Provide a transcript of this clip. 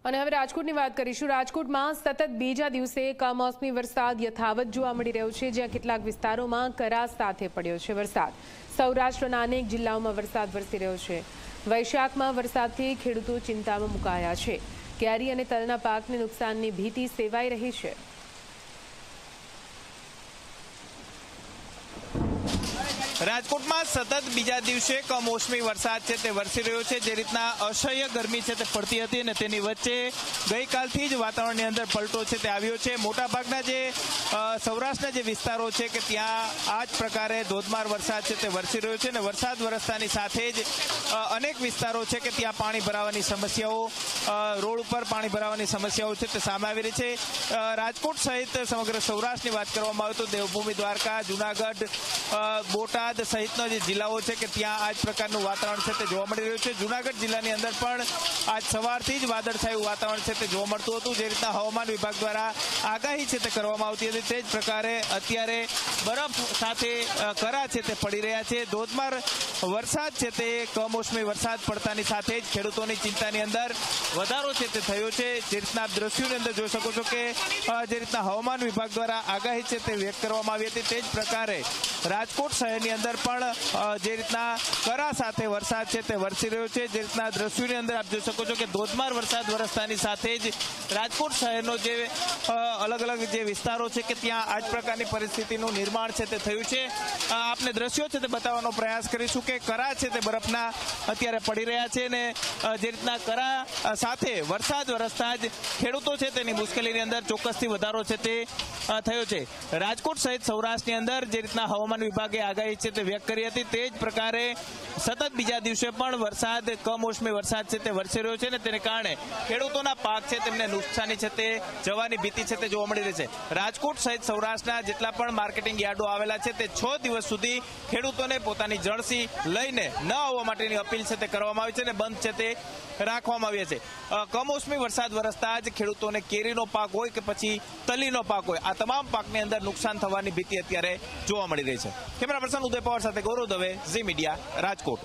અને હવે રાજકોટની વાત કરીશું। રાજકોટમાં સતત બીજા દિવસે કમોસમી વરસાદ યથાવત જોવા મળી રહ્યો છે, જ્યાં કેટલાક વિસ્તારોમાં કરા સાથે પડ્યો છે વરસાદ। સૌરાષ્ટ્રના અનેક જિલ્લાઓમાં વરસાદ વરસી રહ્યો છે। વૈશાખમાં વરસાદથી ખેડૂતો ચિંતામાં મુકાયા છે। કેરી અને તલના પાકને નુકસાનની ભીતિ સેવાઈ રહી છે। રાજકોટમાં સતત બીજા દિવસે કમોસમી વરસાદ છે તે વરસી રહ્યો છે। જે રીતના અસહ્ય ગરમી છે તે પડતી હતી અને તેની વચ્ચે ગઈકાલથી જ વાતાવરણની અંદર પલટો છે તે આવ્યો છે। મોટાભાગના જે સૌરાષ્ટ્રના જે વિસ્તારો છે કે ત્યાં આ જ પ્રકારે ધોધમાર વરસાદ છે તે વરસી રહ્યો છે અને વરસાદ વરસતાની સાથે જ અનેક વિસ્તારો છે કે ત્યાં પાણી ભરાવાની સમસ્યાઓ, રોડ ઉપર પાણી ભરાવાની સમસ્યાઓ છે તે સામે આવી રહી છે। રાજકોટ સહિત સમગ્ર સૌરાષ્ટ્રની વાત કરવામાં આવે તો દેવભૂમિ, દ્વારકા, જૂનાગઢ, બોટાદ સહિતનો જે જિલ્લાઓ છે કે ત્યાં આ જ પ્રકારનું વાતાવરણ છે તે જોવા મળી રહ્યું છે। જૂનાગઢ જિલ્લાની અંદર પણ આજ સવારથી જ વાદળછાયું વાતાવરણ છે તે જોવા મળતું હતું। જે રીતના હવામાન વિભાગ દ્વારા આગાહી છે તે કરવામાં આવતી હતી તે જ પ્રકારે અત્યારે બરફ સાથે કરા છે તે પડી રહ્યા છે। ધોધમાર વરસાદ છે તે કમોસમી વરસાદ પડતાની સાથે જ ખેડૂતોની ચિંતાની અંદર વધારો છે તે થયો છે। જે રીતના આપ દ્રશ્યોની અંદર જોઈ શકો છો કે જે રીતના હવામાન વિભાગ દ્વારા આગાહી છે તે વ્યક્ત કરવામાં આવી હતી તે જ પ્રકારે રાજકોટ શહેરની અંદર પણ જે રીતના કરા સાથે વરસાદ છે તે વરસી રહ્યો છે। જે રીતના દ્રશ્યોની અંદર આપ જોઈ શકો છો કે ધોધમાર વરસાદ વરસતાની સાથે જ રાજકોટ શહેરનો જે અલગ અલગ જે વિસ્તારો છે કે ત્યાં આ જ પ્રકારની પરિસ્થિતિનું નિર્માણ છે તે થયું છે। આપને દ્રશ્યો છે તે બતાવવાનો પ્રયાસ કરીશું કે કરા છે તે બરફના અત્યારે પડી રહ્યા છે અને જે રીતના કરા સાથે વરસાદ વરસતા જ ખેડૂતો છે તેની મુશ્કેલીની અંદર ચોક્કસથી વધારો છે તે થયો છે। રાજકોટ સહિત સૌરાષ્ટ્રની અંદર જે રીતના હવામાન વિભાગે આગાહી છે તે વ્યક્ત કરી હતી તે જ પ્રકારે સતત બીજા દિવસે પણ વરસાદ કમોસમી વરસાદ છે તે વરસી રહ્યો છે અને તેને કારણે ખેડૂતોના પાક છે તેમને નુકસાની છે તે જવાની ભીતિ છે તે જોવા મળી રહી છે। રાજકોટ સહિત સૌરાષ્ટ્રના જેટલા પણ માર્કેટિંગ યાર્ડો આવેલા છે તે 6 દિવસ સુધી ખેડૂતોને પોતાની જણસી લઈને ન આવવા માટેની અપીલ છે તે કરવામાં આવી છે અને બંધ છે તે રાખવામાં આવ્યા છે। કમોસમી વરસાદ વરસતા જ ખેડૂતોને કેરીનો પાક હોય કે પછી તલીનો પાક હોય આ તમામ પાકની અંદર નુકસાન થવાની ભીતિ અત્યારે જોવા મળી રહી છે। કેમેરા પર્સન ઉદય પવાર સાથે ગૌરવ દવે, ઝી મીડિયા, રાજકોટ।